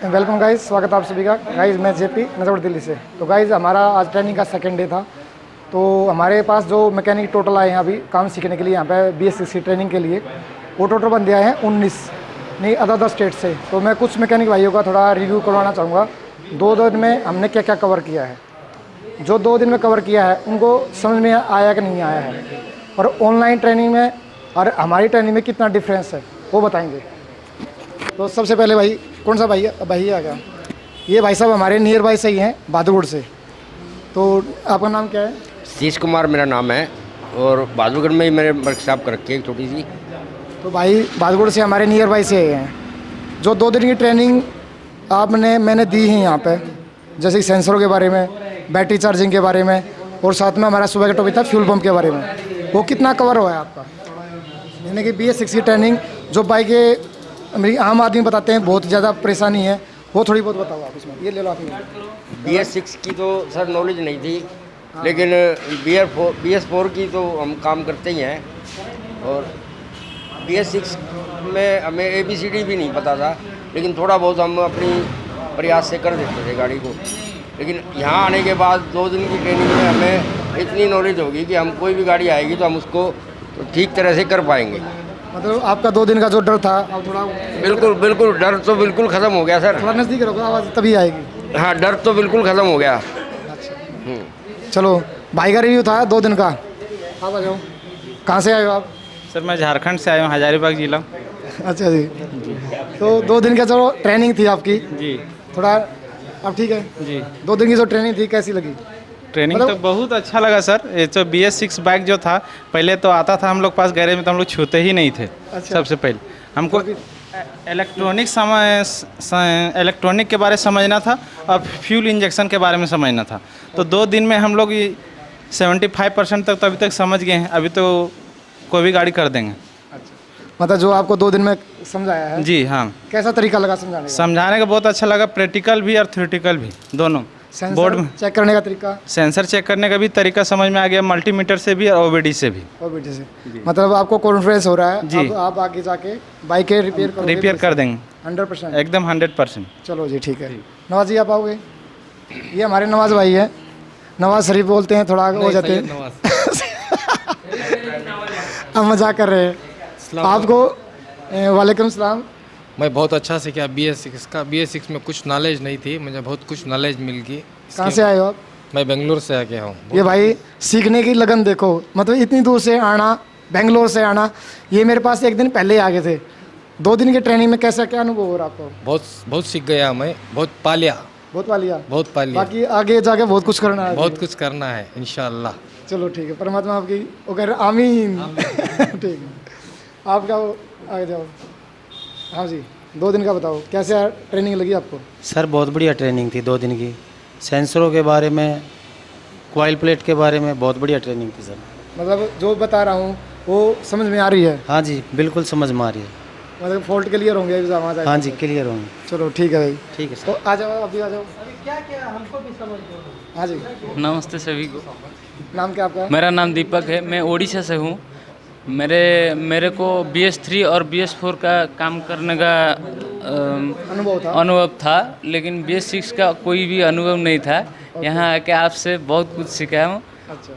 Welcome guys, स्वागत है आप सभी का। गाइज मैं जेपी नजर दिल्ली से। तो गाइज हमारा आज ट्रेनिंग का सेकंड डे था। तो हमारे पास जो मैकेनिक टोटल आए हैं अभी काम सीखने के लिए यहाँ पे BS6 ट्रेनिंग के लिए, वो टोटल बंदे आए हैं 19 नहीं अदर स्टेट से। तो मैं कुछ मैकेनिक भाइयों का थोड़ा रिव्यू करवाना चाहूँगा। 2 दिन में हमने क्या क्या कवर किया है। जो 2 दिन में कवर किया है उनको समझ में आया कि नहीं आया है, और ऑनलाइन ट्रेनिंग में और हमारी ट्रेनिंग में कितना डिफरेंस है वो बताएंगे। तो सबसे पहले भाई कौन सा भाई आ गया? ये भाई साहब हमारे नियर बाई से ही हैं, बहादुरगढ़ से। तो आपका नाम क्या है? शीश कुमार मेरा नाम है, और बहादुरगढ़ में ही मैंने वर्कशॉप कर रखी है एक छोटी सी। तो भाई बहादुरगढ़ से हमारे नियर बाई से हैं। जो 2 दिन की ट्रेनिंग मैंने दी है यहाँ पे, जैसे कि सेंसरों के बारे में, बैटरी चार्जिंग के बारे में, और साथ में हमारा सुबह का टॉपिक था फ्यूल पंप के बारे में। वो कितना कवर हुआ है आपका? यानी कि BS6 की ट्रेनिंग जो बाइक के मेरी आम आदमी बताते हैं बहुत ज़्यादा परेशानी है, वो थोड़ी बहुत बताओ आप इसमें। ये ले लो आप। BS6 की तो सर नॉलेज नहीं थी, लेकिन BS4 की तो हम काम करते ही हैं। और BS6 में हमें ABCD भी नहीं पता था, लेकिन थोड़ा बहुत हम अपनी प्रयास से कर देते थे गाड़ी को। लेकिन यहाँ आने के बाद 2 दिन की ट्रेनिंग में हमें इतनी नॉलेज होगी कि हम कोई भी गाड़ी आएगी तो हम उसको तो ठीक तरह से कर पाएंगे। मतलब आपका 2 दिन का जो डर था अब थोड़ा बिल्कुल डर तो बिल्कुल ख़त्म हो गया सर। थोड़ा नज़दीक रखो, आवाज़ तभी आएगी। हाँ, डर तो बिल्कुल ख़त्म हो गया। चलो भाई का रिव्यू था 2 दिन का। आप आ जाओ। कहाँ से आए हो आप? सर मैं झारखंड से आया हूँ, हजारीबाग जिला। अच्छा जी। तो 2 दिन का जो ट्रेनिंग थी आपकी, जी थोड़ा अब ठीक है जी। 2 दिन की जो ट्रेनिंग थी कैसी लगी? ट्रेनिंग तो बहुत अच्छा लगा सर। ये जो BS6 बाइक जो था, पहले तो आता था हम लोग पास गैरेज में तो हम लोग छूते ही नहीं थे। अच्छा। सबसे पहले हमको इलेक्ट्रॉनिक के बारे में समझना था और फ्यूल इंजेक्शन के बारे में समझना था। तो 2 दिन में हम लोग 75% तक तो अभी तक समझ गए हैं। अभी तो कोई भी गाड़ी कर देंगे। मतलब जो आपको 2 दिन में समझाया है, जी हाँ। कैसा तरीका लगा समझाने का? समझाने का बहुत अच्छा लगा, प्रैक्टिकल भी और थ्योरेटिकल भी दोनों। बोर्ड में चेक करने का तरीका, सेंसर चेक करने का भी तरीका समझ में आ गया, मल्टीमीटर से भी और OBD से भी। OBD से मतलब आपको कॉन्फिडेंस हो रहा है जी। अब आप आगे जाके बाइक के रिपेयर कर देंगे 100%। एकदम 100%। चलो जी ठीक है। नवाज जी आप आओगे? ये हमारे नवाज भाई है, नवाज शरीफ बोलते हैं, थोड़ा आगे हो जाते हैं। हम मजाक कर रहे हैं आपको। वालेकुम सलाम। मैं बहुत अच्छा सीखा BS6 का। BS6 में कुछ नॉलेज नहीं थी, मुझे बहुत कुछ नॉलेज मिल गई। कहाँ से आए हो आप? मैं बेंगलोर से आके हूँ। ये भाई सीखने की लगन देखो, मतलब इतनी दूर से आना, बेंगलोर से आना। ये मेरे पास एक दिन पहले ही आ गए थे। 2 दिन की ट्रेनिंग में कैसा क्या अनुभव हो रहा आपको? बहुत सीख गया मैं, बहुत पा लिया। बहुत पा लिया। बाकी आगे जाके बहुत कुछ करना है। बहुत कुछ करना है इंशाल्लाह। चलो ठीक है, परमात्मा आपकी वो कह रहे आमीन। ठीक है, आप क्या आगे जाओ। हाँ जी, 2 दिन का बताओ कैसे ट्रेनिंग लगी आपको? सर बहुत बढ़िया ट्रेनिंग थी 2 दिन की। सेंसरों के बारे में, कॉइल प्लेट के बारे में बहुत बढ़िया ट्रेनिंग थी सर। मतलब जो बता रहा हूँ वो समझ में आ रही है? हाँ जी, बिल्कुल समझ में आ रही है। मतलब फॉल्ट क्लियर होंगे अभी? हाँ जी, क्लियर होंगे। चलो ठीक है भाई। ठीक है सर। तो आ जाओ, अभी आ जाओ। क्या क्या हमको भी समझ दो। हाँ जी, नमस्ते सभी को। नाम क्या आपका? मेरा नाम दीपक है, मैं ओडिशा से हूँ। मेरे को BS3 और BS4 का काम करने का अनुभव था, लेकिन BS6 का कोई भी अनुभव नहीं था। यहाँ आके आपसे बहुत कुछ सीखा हूँ। अच्छा।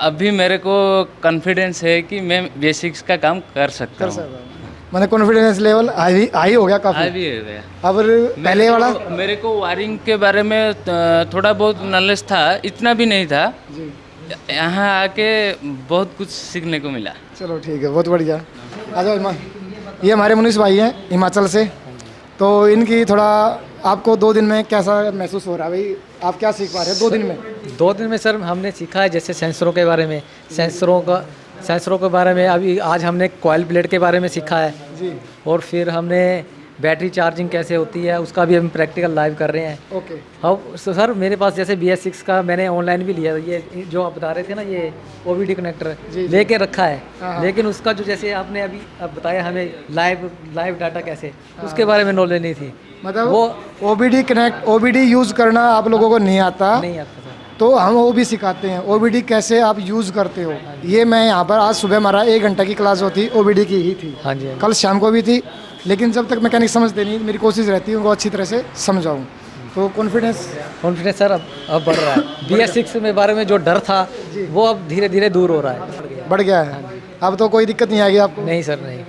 अभी मेरे को कॉन्फिडेंस है कि मैं BS6 का काम कर सकता हूँ। मैंने कॉन्फिडेंस लेवल हाई हो गया काफ़ी। हाई भी हो गया। अब पहले वाला मेरे को वायरिंग के बारे में थोड़ा बहुत नॉलेज था, इतना भी नहीं था। जी। यहाँ आके बहुत कुछ सीखने को मिला। चलो ठीक है, बहुत बढ़िया। आ जाओ। ये हमारे मुनीष भाई हैं हिमाचल से। तो इनकी थोड़ा आपको 2 दिन में कैसा महसूस हो रहा है भाई? आप क्या सीख पा रहे हैं 2 दिन में? 2 दिन में सर हमने सीखा है, जैसे सेंसरों के बारे में, सेंसरों के बारे में। अभी आज हमने कॉइल प्लेट के बारे में सीखा है जी। और फिर हमने बैटरी चार्जिंग कैसे होती है उसका भी हम प्रैक्टिकल लाइव कर रहे हैं। ओके। अब सर मेरे पास जैसे BS6 का मैंने ऑनलाइन भी लिया, ये जो आप बता रहे थे ना, ये OBD कनेक्टर लेके रखा है। लेकिन उसका जो जैसे आपने अभी बताया हमें लाइव डाटा कैसे, उसके बारे में नॉलेज नहीं थी। मतलब वो OBD यूज़ करना आप लोगों को नहीं आता? नहीं आता सर। तो हम वो भी सिखाते हैं OBD कैसे आप यूज़ करते हो। ये मैं यहाँ पर आज सुबह हमारा 1 घंटा की क्लास होती OBD की ही थी। हाँ जी। कल शाम को भी थी लेकिन जब तक मैकेनिक समझते नहीं, मेरी कोशिश रहती है उनको अच्छी तरह से समझाऊँ। तो कॉन्फिडेंस सर अब बढ़ रहा है। BS6 में बारे में जो डर था वो अब धीरे धीरे दूर हो रहा है, बढ़ गया है। अब तो कोई दिक्कत नहीं आएगी आपको? नहीं सर नहीं।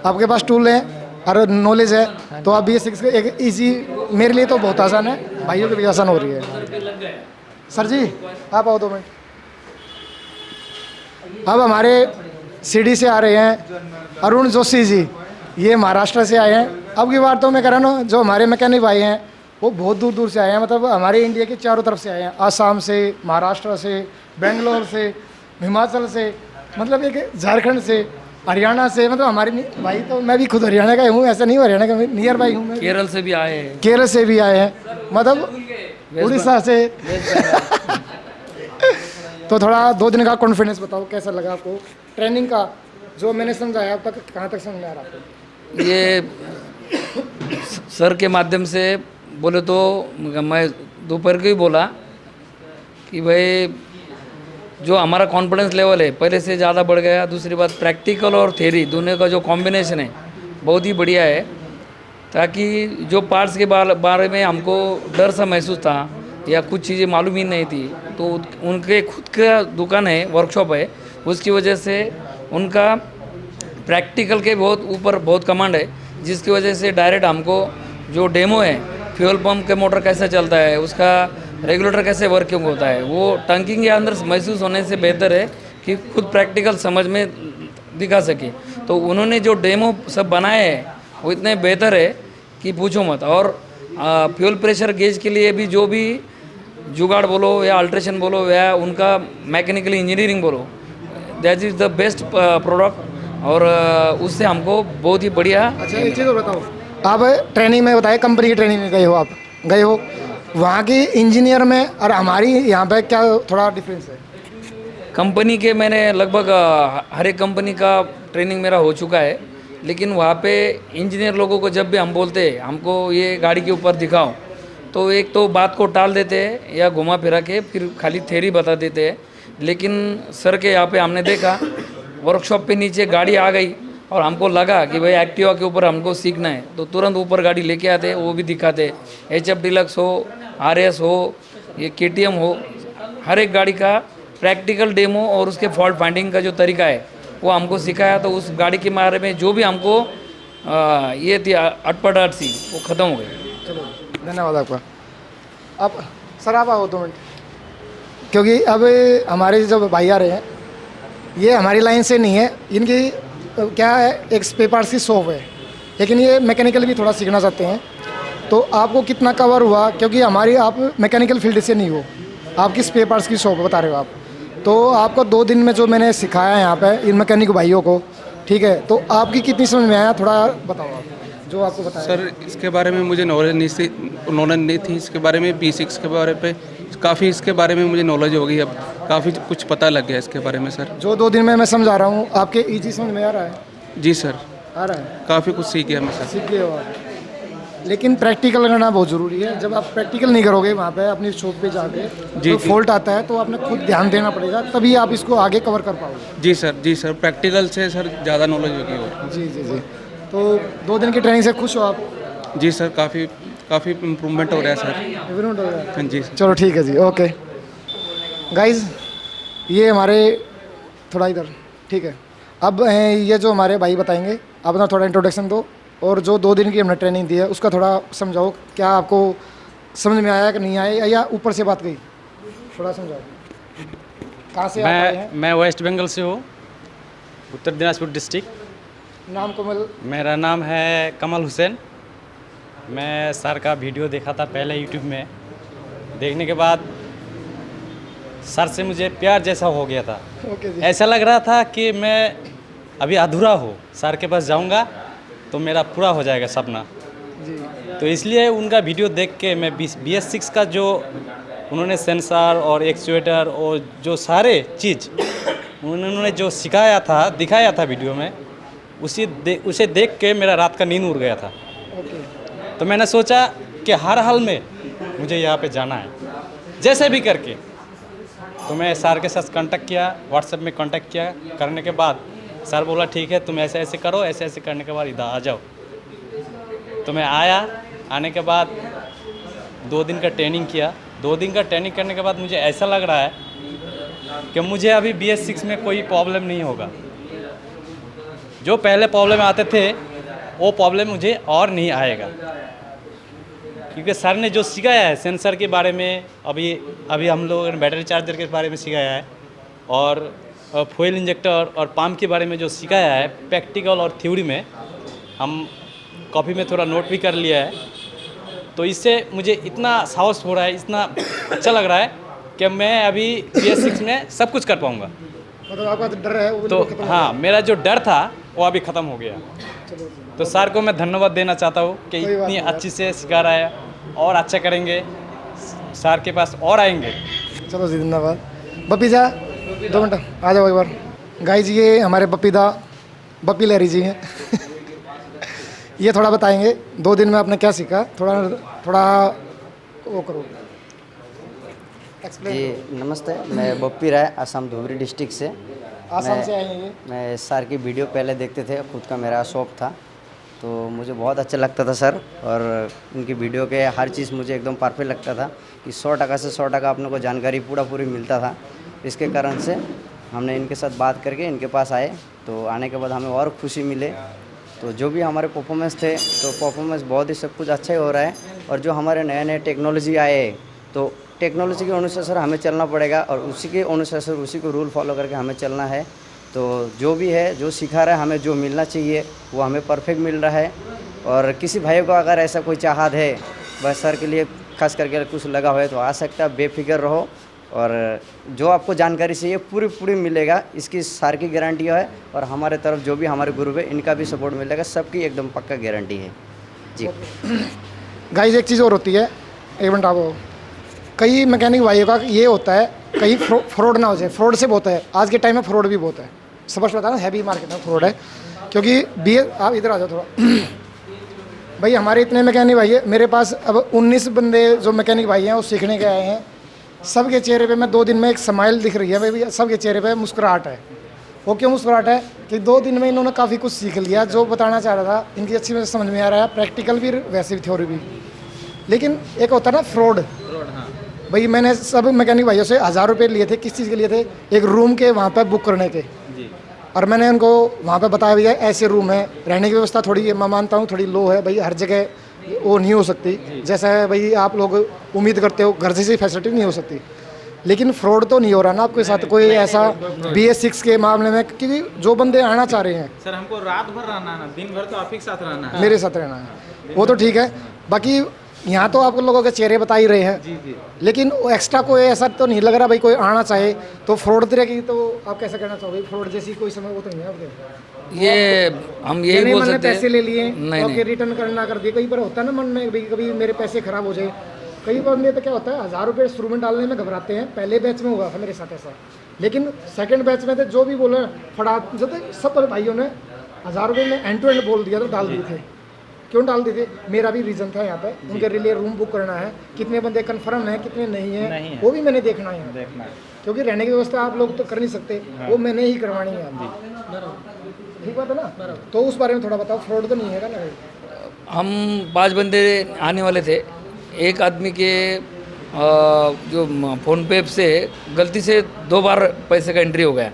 आपके पास टूल है और नॉलेज है, तो आप BS6 का एक ईजी, मेरे लिए तो बहुत आसान है, भाइयों के लिए आसान हो रही है। सर जी आप आओ 2 मिनट। अब हमारे सीडी से आ रहे हैं अरुण जोशी जी, ये महाराष्ट्र से आए हैं। अब की बार तो मैं कह रहा हूँ जो हमारे मैकेनिक भाई हैं वो बहुत दूर दूर से आए हैं, मतलब हमारे इंडिया के चारों तरफ से आए हैं, आसाम से, महाराष्ट्र से, बेंगलोर से, हिमाचल से, मतलब एक झारखंड से, हरियाणा से, मतलब हमारे भाई, तो मैं भी खुद हरियाणा का हूँ, ऐसा नहीं हूँ हरियाणा का, नियर बाई हूँ मैं। केरल से भी आए हैं। केरल से भी आए हैं, मतलब उड़ीसा से। तो थोड़ा 2 दिन का कॉन्फिडेंस बताओ, कैसा लगा आपको ट्रेनिंग का, जो मैंने समझाया अब तक कहाँ तक समझ में आ रहा आपको? ये सर के माध्यम से बोले तो मैं दोपहर को ही बोला कि भाई जो हमारा कॉन्फिडेंस लेवल है पहले से ज़्यादा बढ़ गया। दूसरी बात प्रैक्टिकल और थ्योरी दोनों का जो कॉम्बिनेशन है बहुत ही बढ़िया है, ताकि जो पार्ट्स के बारे में हमको डर सा महसूस था या कुछ चीज़ें मालूम ही नहीं थी, तो उनके खुद का दुकान है, वर्कशॉप है, उसकी वजह से उनका प्रैक्टिकल के बहुत ऊपर बहुत कमांड है, जिसकी वजह से डायरेक्ट हमको जो डेमो है फ्यूल पंप के मोटर कैसा चलता है, उसका रेगुलेटर कैसे वर्किंग होता है, वो टंकिंग के अंदर महसूस होने से बेहतर है कि खुद प्रैक्टिकल समझ में दिखा सके। तो उन्होंने जो डेमो सब बनाए हैं वो इतने बेहतर है कि पूछो मत। और फ्यूल प्रेशर गेज के लिए भी जो भी जुगाड़ बोलो या अल्ट्रेशन बोलो या उनका मैकेनिकल इंजीनियरिंग बोलो, that is the best product. और उससे हमको बहुत ही बढ़िया। अच्छा एक चीज़ और बताओ, आप ट्रेनिंग में बताए कंपनी की ट्रेनिंग में गए हो, आप गए हो, वहाँ की इंजीनियर में और हमारी यहाँ पे क्या थोड़ा डिफरेंस है? कंपनी के मैंने लगभग हर एक कंपनी का ट्रेनिंग मेरा हो चुका है, लेकिन वहाँ पे इंजीनियर लोगों को जब भी हम बोलते हैं हमको ये गाड़ी के ऊपर दिखाओ, तो एक तो बात को टाल देते हैं या घुमा फिरा के फिर खाली थ्योरी बता देते हैं। लेकिन सर के यहाँ पे हमने देखा वर्कशॉप पे नीचे गाड़ी आ गई और हमको लगा कि भाई एक्टिवा के ऊपर हमको सीखना है, तो तुरंत ऊपर गाड़ी लेके आते, वो भी दिखाते। HF डिलक्स हो, RS हो, ये KTM हो, हर एक गाड़ी का प्रैक्टिकल डेमो और उसके फॉल्ट फाइंडिंग का जो तरीका है वो हमको सिखाया। तो उस गाड़ी के बारे में जो भी हमको ये थी अटपटाट सी, वो ख़त्म हो गई। चलो धन्यवाद आपका। अब सर आप आओ 2 मिनट, क्योंकि अब हमारे जो भाई आ रहे हैं ये हमारी लाइन से नहीं है, इनकी क्या है एक स्पेयर पार्ट्स की शॉप है, लेकिन ये मैकेनिकल भी थोड़ा सीखना चाहते हैं। तो आपको कितना कवर हुआ, क्योंकि हमारी आप मैकेनिकल फील्ड से नहीं हो, आपकी स्पेयर पार्ट्स की शॉप बता रहे हो आप, तो आपको 2 दिन में जो मैंने सिखाया यहाँ पे इन मैकेनिक भाइयों को, ठीक है, तो आपकी कितनी समझ में आया, थोड़ा बताओ आप जो आपको बताया। सर इसके बारे में मुझे नॉलेज नहीं थी इसके बारे में। B6 के बारे पे काफ़ी इसके बारे में मुझे नॉलेज हो गई, अब काफ़ी कुछ पता लग गया इसके बारे में सर। जो 2 दिन में मैं समझा रहा हूँ आपके ईजी समझ में आ रहा है? जी सर आ रहा है, काफ़ी कुछ सीख गया मैं सर। सीख गए हो आप, लेकिन प्रैक्टिकल करना बहुत ज़रूरी है। जब आप प्रैक्टिकल नहीं करोगे वहाँ पे अपनी शॉप पे जाके जो फॉल्ट आता है तो आपने खुद ध्यान देना पड़ेगा, तभी आप इसको आगे कवर कर पाओगे। जी सर प्रैक्टिकल से सर ज़्यादा नॉलेज होगी और। जी। तो 2 दिन की ट्रेनिंग से खुश हो आप? जी सर काफ़ी इम्प्रूवमेंट हो रहा है सर। इम्प्रूवमेंट हो रहा है? हाँ जी। चलो ठीक है जी, ओके गाइज, ये हमारे थोड़ा इधर, ठीक है। अब ये जो हमारे भाई बताएंगे, अपना थोड़ा इंट्रोडक्शन दो, और जो 2 दिन की हमने ट्रेनिंग दी है उसका थोड़ा समझाओ, क्या आपको समझ में आया कि नहीं आया, या ऊपर से बात गई, थोड़ा समझाओ। कहाँ से आप आए हैं? मैं वेस्ट बंगाल से हूँ, उत्तर दिनाजपुर डिस्ट्रिक्ट। नाम कमल? मेरा नाम है कमल हुसैन। मैं सर का वीडियो देखा था पहले यूट्यूब में, देखने के बाद सर से मुझे प्यार जैसा हो गया था। ऐसा लग रहा था कि मैं अभी अधूरा हूँ, सर के पास जाऊँगा तो मेरा पूरा हो जाएगा सपना जी। तो इसलिए उनका वीडियो देख के मैं BS6 का जो उन्होंने सेंसर और एक्चुएटर और जो सारे चीज़ उन्होंने जो सिखाया था, दिखाया था वीडियो में, उसे देख के मेरा रात का नींद उड़ गया था। तो मैंने सोचा कि हर हाल में मुझे यहाँ पे जाना है, जैसे भी करके। तो मैं सर के साथ कांटेक्ट किया, व्हाट्सएप में कांटेक्ट किया, करने के बाद सर बोला ठीक है तुम ऐसे ऐसे करो, ऐसे ऐसे करने के बाद इधर आ जाओ। तो मैं आया, आने के बाद 2 दिन का ट्रेनिंग किया। 2 दिन का ट्रेनिंग करने के बाद मुझे ऐसा लग रहा है कि मुझे अभी BS6 में कोई प्रॉब्लम नहीं होगा। जो पहले प्रॉब्लम आते थे वो प्रॉब्लम मुझे और नहीं आएगा, क्योंकि सर ने जो सिखाया है सेंसर के बारे में, अभी हम लोगों ने बैटरी चार्जर के बारे में सिखाया है, और फ्यूल इंजेक्टर और पंप के बारे में जो सिखाया है प्रैक्टिकल और थ्योरी में, हम कॉपी में थोड़ा नोट भी कर लिया है। तो इससे मुझे इतना साहस हो रहा है, इतना अच्छा लग रहा है कि मैं अभी BS6 में सब कुछ कर पाऊँगा। मतलब आपका जो डर है वो तो खत्म हो हाँ, मेरा जो डर था वो अभी ख़त्म हो गया। चलो तो सर को मैं धन्यवाद देना चाहता हूँ कि कोई बात इतनी नहीं अच्छी से सिखा रहा है, और अच्छा करेंगे, सर के पास और आएंगे। चलो जी, धन्यवाद। बप्पी जा 2 मिनट आ जाओ एक बार। गाइस ये हमारे बप्पी लहरी जी हैं। ये थोड़ा बताएंगे 2 दिन में आपने क्या सीखा, थोड़ा वो करो एक्सप्लेन। जी नमस्ते, मैं बप्पी राय, आसाम धुबरी डिस्ट्रिक्ट से। आसाम से आए हैं ये। मैं सर की वीडियो पहले देखते थे, खुद का मेरा शौक था, तो मुझे बहुत अच्छा लगता था सर, और उनकी वीडियो के हर चीज़ मुझे एकदम परफेक्ट लगता था कि 100% से 100% अपने को जानकारी पूरी मिलता था। इसके कारण से हमने इनके साथ बात करके इनके पास आए, तो आने के बाद हमें और खुशी मिले। तो जो भी हमारे परफॉर्मेंस थे, तो परफॉर्मेंस बहुत ही सब कुछ अच्छा ही हो रहा है, और जो हमारे नए टेक्नोलॉजी आए, तो टेक्नोलॉजी के अनुसार हमें चलना पड़ेगा, और उसी के अनुसार उसी को रूल फॉलो करके हमें चलना है। तो जो भी है, जो सिखा रहा है, हमें जो मिलना चाहिए वो हमें परफेक्ट मिल रहा है। और किसी भाई को अगर ऐसा कोई चाहत है, बस सर के लिए खास करके कुछ लगा हुआ है, तो आ सकता है, बेफिक्र रहो, और जो आपको जानकारी चाहिए पूरी मिलेगा, इसकी सार की गारंटी है। और हमारे तरफ जो भी हमारे ग्रुप है, इनका भी सपोर्ट मिलेगा, सबकी एकदम पक्का गारंटी है जी। गाइस एक चीज़ और होती है, एक मिनट आप, कई मैकेनिक भाइयों का ये होता है कहीं फ्रॉड ना हो जाए। फ्रॉड से बहुत है, आज के टाइम में फ्रॉड भी बहुत है, स्पष्ट बता रहा हूँ, हैवी मार्केट में फ्रॉड है। क्योंकि आप इधर आ जाओ थोड़ा। भाई हमारे इतने मैकेनिक भाई है, मेरे पास अब 19 बंदे जो मैकेनिक भाई हैं वो सीखने के आए हैं। सबके चेहरे पे मैं 2 दिन में एक स्माइल दिख रही है भाई, सबके चेहरे पे मुस्कुराहट है। वो क्यों मुस्कुराहट है कि 2 दिन में इन्होंने काफ़ी कुछ सीख लिया, जो बताना चाह रहा था इनकी अच्छी में समझ में आ रहा है, प्रैक्टिकल भी वैसे भी थ्योरी भी। लेकिन एक होता है ना फ्रॉड। भाई मैंने सब मैकेनिक भाइयों से 1000 रुपये लिए थे, किस चीज़ के लिए थे, एक रूम के वहाँ पर बुक करने के। और मैंने उनको वहाँ पे बताया भैया ऐसे रूम है, रहने की व्यवस्था थोड़ी मैं मानता हूँ थोड़ी लो है भाई, हर जगह वो नहीं हो सकती, जैसा है भाई आप लोग उम्मीद करते हो घर जैसी फैसिलिटी नहीं हो सकती। लेकिन फ्रॉड तो नहीं हो रहा ना आपके साथ कोई ऐसा BS6 के मामले में? क्योंकि जो बंदे आना चाह रहे हैं, सर हमको रात भर रहना है, दिन भर तो आप ही के साथ रहना है, मेरे साथ रहना है, वो तो ठीक है। बाकी यहाँ तो आप लोगों के चेहरे बता ही रहे हैं, लेकिन एक्स्ट्रा कोई ऐसा तो नहीं लग रहा भाई कोई आना चाहे तो फ्रॉड तरह की। तो आप कैसा कहना चाहोगे, फ्रॉड जैसी कोई समय वो तो नहीं है आपके? ये हम यही बोल सकते हैं, पैसे ले लिए नहीं रिटर्न करना कर दिए। कई बार होता है ना मन में कभी मेरे पैसे खराब हो जाए। कई बार में तो क्या होता है 1000 रुपये शुरू में डालने में घबराते हैं, पहले बैच में हुआ था मेरे साथ ऐसा, लेकिन सेकंड बैच में तो जो भी बोला फटा जो थे सब भाइयों ने 1000 रुपये में एंड टू एंड बोल दिया, तो डाल दिए थे। क्यों डाल दिए थे? मेरा भी रीज़न था यहाँ पे, उनके लिए रूम बुक करना है, कितने बंदे कंफर्म है कितने नहीं है वो भी मैंने देखना है, क्योंकि रहने की व्यवस्था आप लोग तो कर नहीं सकते, वो मैंने ही करवानी है। ठीक बात है ना? तो उस बारे में थोड़ा बताओ, फ्रॉड तो नहीं है ना? हम 5 बंदे आने वाले थे, एक आदमी के जो फ़ोन पे से गलती से 2 बार पैसे का एंट्री हो गया,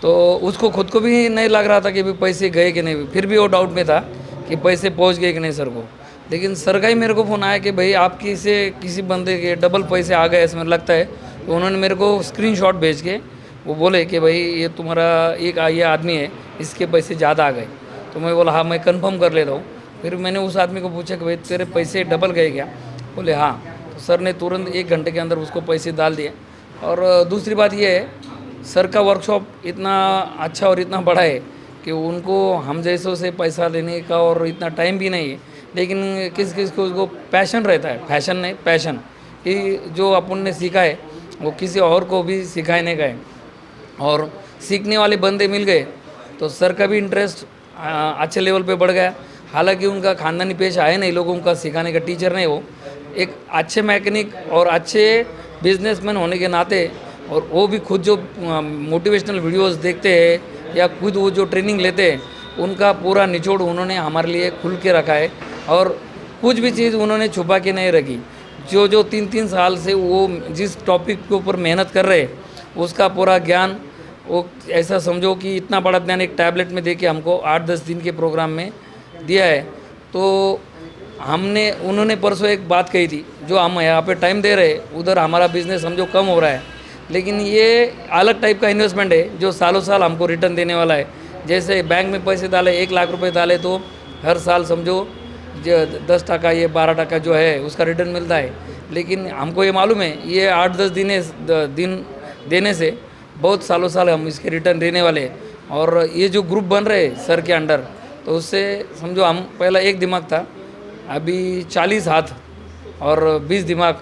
तो उसको खुद को भी नहीं लग रहा था कि भी पैसे गए कि नहीं, फिर भी वो डाउट में था कि पैसे पहुंच गए कि नहीं सर को। लेकिन सर का ही मेरे को फ़ोन आया कि भाई आपकी से किसी बंदे के डबल पैसे आ गए ऐसे लगता है, तो उन्होंने मेरे को स्क्रीनशॉट भेज के वो बोले कि भाई ये तुम्हारा एक ये आदमी है, इसके पैसे ज़्यादा आ गए। तो मैं बोला हाँ मैं कंफर्म कर लेता हूँ। फिर मैंने उस आदमी को पूछा कि भाई तेरे पैसे डबल गए क्या? बोले हाँ। तो सर ने तुरंत 1 घंटे के अंदर उसको पैसे डाल दिए। और दूसरी बात ये है, सर का वर्कशॉप इतना अच्छा और इतना बड़ा है कि उनको हम जैसों से पैसा लेने का और इतना टाइम भी नहीं है, लेकिन किस किस को उसको पैशन रहता है, फैशन नहीं पैशन, कि जो अपन ने सीखा है वो किसी और को भी सिखाने का है। और सीखने वाले बंदे मिल गए तो सर का भी इंटरेस्ट अच्छे लेवल पे बढ़ गया। हालांकि उनका खानदानी पेशा है नहीं, लोगों का सिखाने का टीचर नहीं, वो एक अच्छे मैकेनिक और अच्छे बिजनेसमैन होने के नाते, और वो भी खुद जो मोटिवेशनल वीडियोस देखते हैं या खुद वो जो ट्रेनिंग लेते हैं, उनका पूरा निचोड़ उन्होंने हमारे लिए खुल के रखा है और कुछ भी चीज़ उन्होंने छुपा के नहीं रखी। जो जो 3-3 साल से वो जिस टॉपिक के ऊपर मेहनत कर रहे उसका पूरा ज्ञान, वो ऐसा समझो कि इतना बड़ा ज्ञान एक टैबलेट में दे के हमको 8-10 दिन के प्रोग्राम में दिया है। तो उन्होंने परसों एक बात कही थी, जो हम यहाँ पे टाइम दे रहे उधर हमारा बिजनेस समझो कम हो रहा है, लेकिन ये अलग टाइप का इन्वेस्टमेंट है जो सालों साल हमको रिटर्न देने वाला है। जैसे बैंक में पैसे डाले 1 लाख रुपए डाले तो हर साल समझो 10% ये 12% जो है उसका रिटर्न मिलता है। लेकिन हमको ये मालूम है ये 8-10 दिन देने से बहुत सालों साल हम इसके रिटर्न देने वाले हैं। और ये जो ग्रुप बन रहे सर के अंडर, तो उससे समझो हम पहला एक दिमाग था, अभी 40 हाथ और 20 दिमाग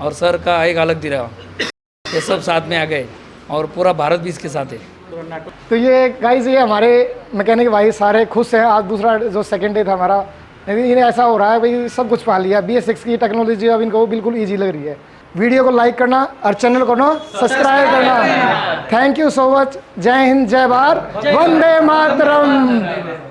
और सर का एक अलग दिया, ये सब साथ में आ गए और पूरा भारत भी इसके साथ है। तो ये गाइस ये हमारे मैकेनिक भाई सारे खुश हैं। आज दूसरा जो सेकंड डे था हमारा, इन्हें ऐसा हो रहा है भाई सब कुछ पा लिया। BS6 की टेक्नोलॉजी अब इनको बिल्कुल ईजी लग रही है। वीडियो को लाइक करना और चैनल को ना सब्सक्राइब करना। Thank you so much. जय हिंद, जय भारत, वंदे मातरम।